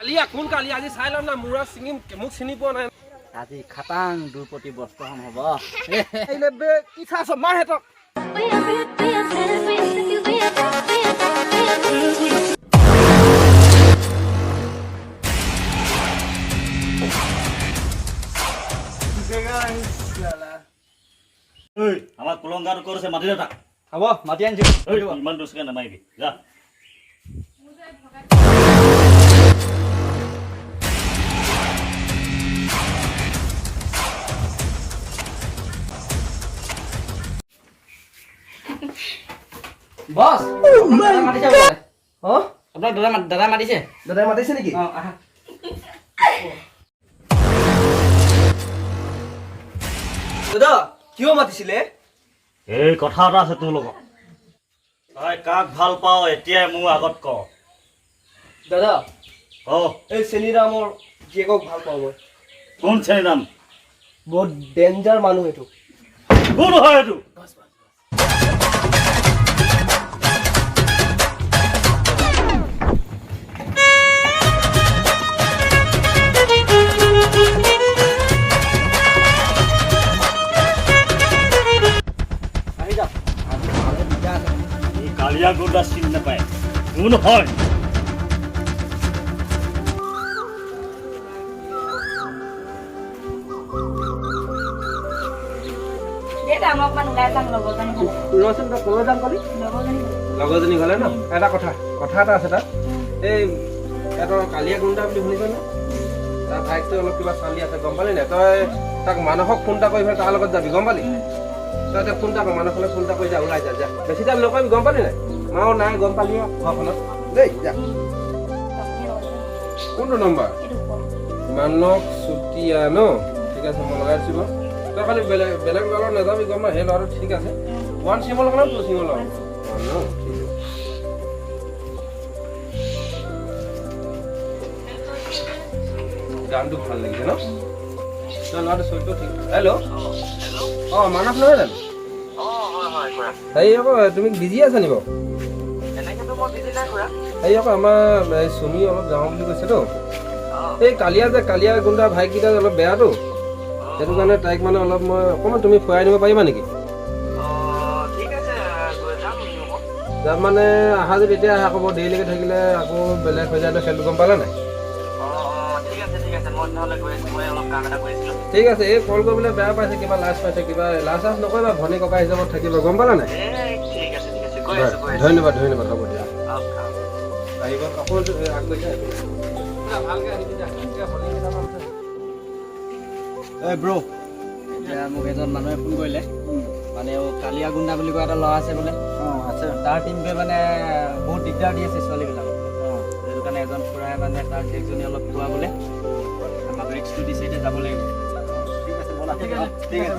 কালিয়া কোন কালিয়া আজি চাই লম না মুৰা চিঙিম মোক চিনি পোৱা নাই আজি খাটাং দুৰ্পতি বস্ত্ৰখন হ'ব এইলে বে কি চাছ মাৰ হেতক আমার কুলঙ্গার করেছে মাটি দাও হ'ব মাতি আনিছো ইমান দুসকে নামাইবি যা বস দাদা মাতিছে বোলে আপোনাক দাদা মাতিছে দাদাই মাতিছে নেকি আহা দাদা কিয় মাতিছিলে এই কথা এটা আছে তোৰ লগত তই কাক ভাল পাও এতিয়াই মোৰ আগত ক দাদা ক এই চেনিৰামৰ জীয়েকক ভাল পাওঁ মই কোন শ্ৰেণীৰ নাম বহুত ডেঞ্জাৰ মানুহ এইটো কোন হয় এইটো কালিয়া গুণ্ডা চিনি নাপায় কোন হয় ৰচোন তই ক'লৈ যাম কলি লগৰজনী গ'লে ন এটা কথা এটা আছে তাত এই সিহঁতৰ কালিয়া গুণ্ডা বুলি শুনিছ নে তাৰ ভাইকটো অলপ কিবা চালি আছে গম পালি নাই তই তাক মানসক ফোন এটা কৰি পেলাই তাৰ লগত যাবি গম পালি তই এতিয়া ফোন এটা কৰ মানসলৈ ফোন এটা কৰি যা ওলাই যা বেছি টাইম নকৰিবি গম পালি নাই মাও নাই গম পালি ঘৰখনত দেই যা কোনটো নম্বৰ মানস চুতীয়া ন ঠিক আছে মই লগাই দিছোঁ তই খালি বেলেগ ল'ৰাৰ নাযাবি গম পাই সেই ল'ৰাটো ঠিক আছে ওৱান চিমৰ লগাম টু চিমৰ লগাম গানটো ভাল লাগিছে ন তই ল'ৰাটো চৰিত্ৰ ঠিক হেল্ল' অঁ মানস নহয় জানো হেৰি আকৌ তুমি বিজি আছা নি বাৰু হেৰি আকৌ আমাৰ চুমি অলপ যাওঁ বুলি কৈছেতো এই কালিয়া গুণ্ডা ভাইকেইটা অলপ বেয়াটো সেইটো কাৰণে তাইক মানে অলপ মই অকণমান তুমি ফুৰাই নিব পাৰিবা নেকি যাম মানে আহা যদি এতিয়া আহা ক'ব দেৰিলৈকে থাকিলে আকৌ বেলেগ হৈ যায় খেলটো গম পালা নাই ঠিক আছে এই কল কৰিবলৈ বেয়া পাইছে কিবা লাজ পাইছে কিবা লাজ নকৰিবা ভনী ককা হিচাপত থাকিব গম পালা নাই ধন্যবাদ হ'ব দিয়া আহিব আকৌ আগবাঢ়ি ভালকৈ আহিবি ব্ৰ এতিয়া মোক এজন মানুহে ফোন কৰিলে মানে কালিয়া গুণ্ডা বুলি কোৱা এটা ল'ৰা আছে বোলে আছে তাৰ টিমটোৱে মানে বহুত দিগদাৰ দি আছে ছোৱালীবিলাকক সেইটো কাৰণে এজন খুৰাই মানে তাৰ জীয়েকজনী অলপ খোৱা বোলে আমাক ৰিক্সটো দিছে এতিয়া যাব লাগিব ঠিক আছে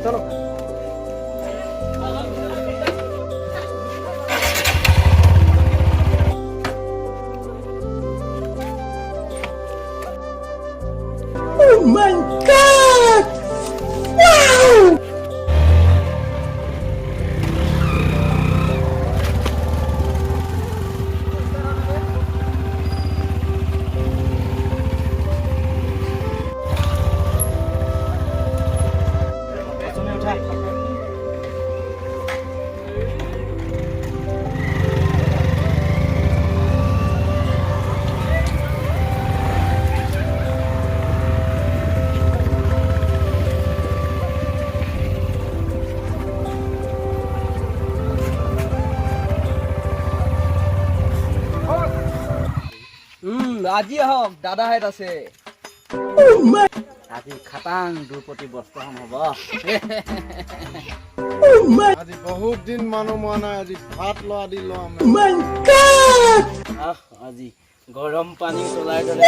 চলো Oh my God! Wow! আজি আহক দাদাহেঁত আছে আজি খাটাং দুৰ্পতি বস্ত্ৰখন হ'ব আজি বহুত দিন মানুহ মোৱা নাই আজি ভাত লোৱা দি লোৱা আজি গৰম পানী উতলাই দৰে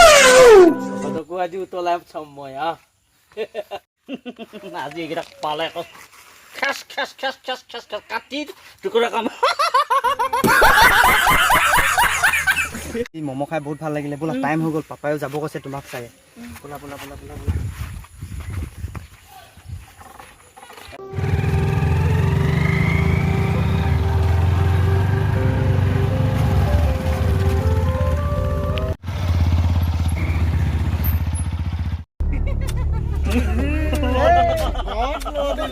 ঘৰকো আজি উতলাই চাম মই আজি এইকেইটা পালে আকৌ খেচ খেচ খেচ খেচ খেচ খেচ কাটি টুকুৰা কাম ম'ম' খাই বহুত ভাল লাগিলে বোলা টাইম হৈ গ'ল পাপায়ো যাব কৈছে তোমাক চাগে বোলা কথা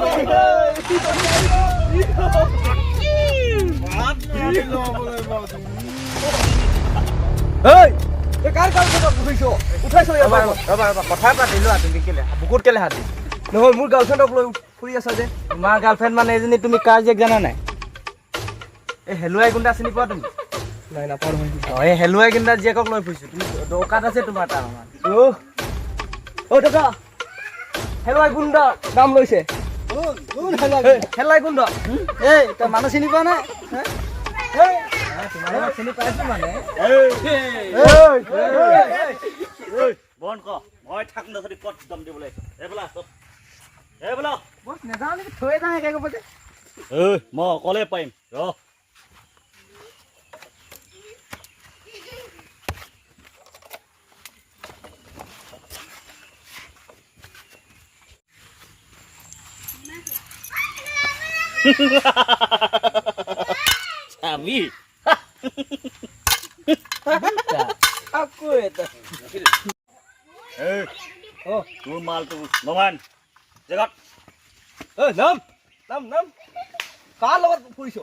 পাতিলো তুমি কেলে বুকুত কেলে হাত দি নহয় মোৰ গাৰ্লফ্ৰেণ্ডক লৈ ফুৰি আছা যে তোমাৰ গাৰ্লফ্ৰেণ্ড মানে এজনী তুমি কাৰ জীয়েক জানা নাই এই হেলুৱাই গুণ্ডা চিনি পোৱা তুমি নাই নাপাওঁ নহয় এই হেলুৱাই গুণ্ডা জীয়েকক লৈ ফুৰিছো তুমি দৰকাৰ আছে তোমাৰ তাৰ দাদা হেলুৱাই গুণ্ডা দাম লৈছে হেলুৱাই গুণ্ডা এই তই মানুহ চিনি পোৱা নাই চিনি পাইছো মানে বন্ধ কৰ মই থাক নথি ক'ত দম দিবলৈ এইবোলা এইবোলা বছ নেযাওঁ নেকি থৈ যাওঁ একে ক'ব যে মই অকলে পাৰিম ৰ চাবি আকৌ এটা তোৰ মালটো নমান জেগাত নাম নাম নাম কাৰ লগত ফুৰিছ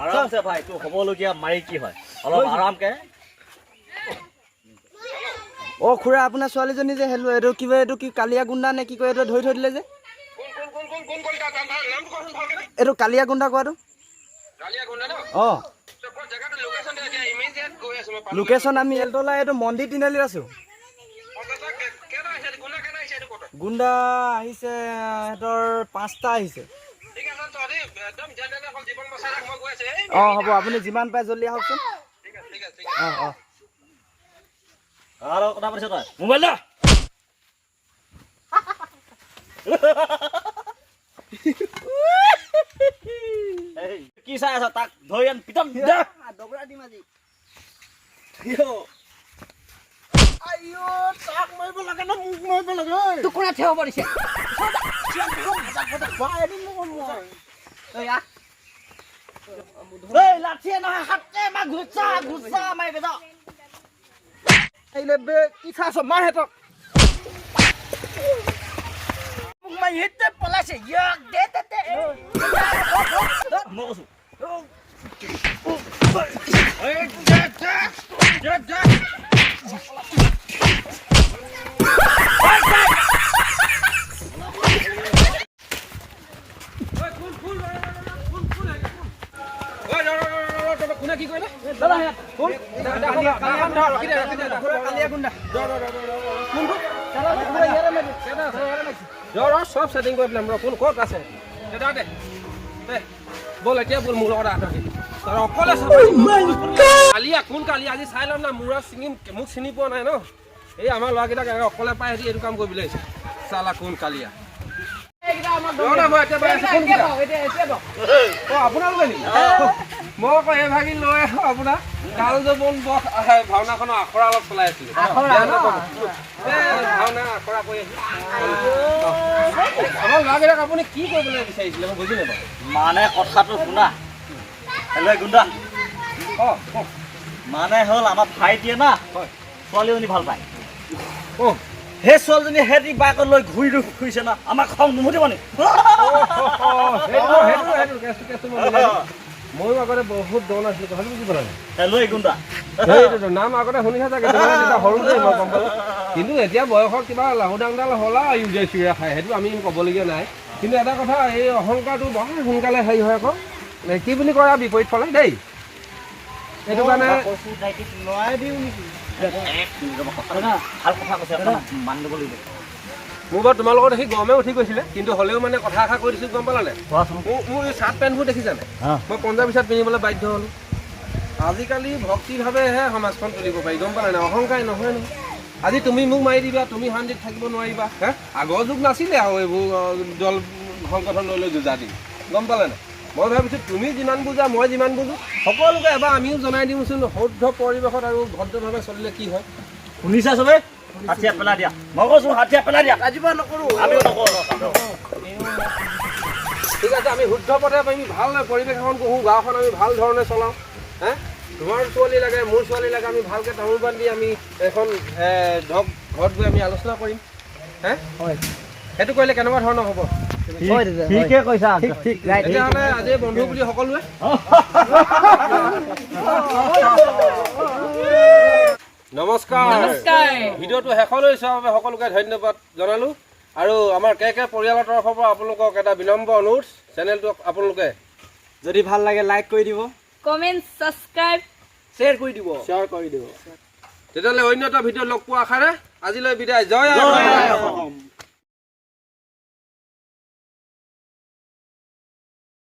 আৰামছে ভাই তোৰ হ'বলগীয়া মাৰি কি হয় অলপ আৰামকে খুৰা আপোনাৰ ছোৱালীজনী যে হেল্ল' এইটো কিবা এইটো কি কালিয়া গুণ্ডা নে কি কয় এইটো ধৰি থৈ দিলে যে এইটো কালিয়া গুণ্ডা কোৱাটো লোকেশ্যন আমি এলতলা এইটো মন্দিৰ তিনিআলিত আছো গুণ্ডা আহিছে সিহঁতৰ 5টা আহিছে হ'ব আপুনি যিমান পায় জলদি আহকচোন আৰু কথা পাতিছ তই মোবাইল দা কি চাই আছ তাক ধৰি আন পিটন দগৰা দিম আজি টুকুৰা থিয় পৰিছে লাঠিয়ে নহয় হাতে মা ঘুচা ঘুচা মাৰি বেদ কি খাইছ মাৰ হেতক মাৰি হেতে পলাইছে মই কৈছো কোনে কি কৰিলে সব ছেটিং কৰি পেলাম কোন ক'ত আছে বল এতিয়া বল মোৰ লগত অকলে কালিয়া কোন কালিয়া আজি চাই ল'ম না মোৰ চিঙিম মোক চিনি পোৱা নাই ন এই আমাৰ ল'ৰাকেইটাক অকলে পাই সিহঁতি এইটো কাম কৰিবলৈ আহিছে চালা কোন কালিয়া আপোনালোকে নেকি মই আকৌ এই ভাগি লৈ আহো আপোনাৰ কাল যবন ভাওনাখনৰ আখৰা অলপ চলাই আছিলো ভাওনা আখৰা কৰি আমাৰ ল'ৰাকেইটাক আপুনি কি কৰিবলৈ বিচাৰিছিলে মই বুজি নাপাওঁ মানে কথাটো শুনা হেল্ল' গুণ্ডা মানে হ'ল আমাৰ ভাইটিয়ে না ছোৱালীজনী ভাল পায় সেই ছোৱালীজনী হেৰি বাইকত লৈ ঘূৰি ফুৰিছে না আমাক খং নুমুঠিব নি ময়ো আগতে বহুত দৌৰ আছিলো কথাটো বুজি পালা হেল্ল' গুণ্ডা সেইটোতো নাম আগতে শুনিছা চাগে সৰুতে মই গম পালোঁ কিন্তু এতিয়া বয়সৰ কিবা লাহুদাংডাল হ'লা ইউৰিয়া চিউৰিয়া খাই সেইটো আমি ক'বলগীয়া নাই কিন্তু এটা কথা এই অহংকাৰটো বৰ সোনকালে হেৰি হয় আকৌ কি বুলি কয় বিপৰীত ফলে দেই সেইটো কাৰণে ভাল কথা কৈছে মানি ল'ব লাগিব মোৰ বাৰু তোমালোকৰ দেখি গৰমে উঠি গৈছিলে কিন্তু হ'লেও মানে কথা এষাৰ কৈ দিছোঁ গম পালানে মোৰ এই চাৰ্ট পেণ্টবোৰ দেখিছানে মই পঞ্জাৱী চাৰ্ট পিন্ধিবলৈ বাধ্য হ'লোঁ আজিকালি ভক্তিভাৱেহে সমাজখন চলিব পাৰি গম পালানে অহংকাৰ নহয় নহয় আজি তুমি মোক মাৰি দিবা তুমি শান্তিত থাকিব নোৱাৰিবা হে আগৰ যুগ নাছিলে আৰু এইবোৰ দল সংগঠন লৈ লৈ যুঁজা দি গম পালানে মই ভাবিছোঁ তুমি যিমান বুজা মই যিমান বুজোঁ সকলোকে এবাৰ আমিও জনাই দিওঁচোন শুদ্ধ পৰিৱেশত আৰু ভদ্ৰভাৱে চলিলে কি হয় শুনিছা চবে হাতীয়া পেলাই দিয়া মই কৈছোঁ হাতীয়া পেলাই দিয়া ৰাজিবা নকৰোঁ আমি নকৰোঁ ঠিক আছে আমি শুদ্ধ পথে আমি ভাল পৰিৱেশ এখন পঢ়োঁ গাঁওখন আমি ভাল ধৰণে চলাওঁ হে তোমাৰ ছোৱালী লাগে মোৰ ছোৱালী লাগে আমি ভালকৈ তামোল বান্ধি আমি এখন ধৰক ঘৰত গৈ আমি আলোচনা কৰিম হে হয় সেইটো কৰিলে কেনেকুৱা ধৰণৰ হ'ব ঠিকে কৈছা তেতিয়াহ'লে আজি বন্ধু বুলি সকলোৱে নমস্কাৰ ভিডিঅ'টো শেষলৈ চোৱাৰ বাবে সকলোকে ধন্যবাদ জনালোঁ আৰু আমাৰ কে পৰিয়ালৰ তৰফৰ পৰা আপোনালোকক এটা বিনম্ৰ অনুৰোধ চেনেলটোক আপোনালোকে যদি ভাল লাগে লাইক কৰি দিব কমেন্ট সাবস্ক্ৰাইব শ্বেয়াৰ কৰি দিব তেতিয়াহ'লে অন্য এটা ভিডিঅ' লগ পোৱা আশাৰে আজিলৈ বিদায় জয় আই অসম।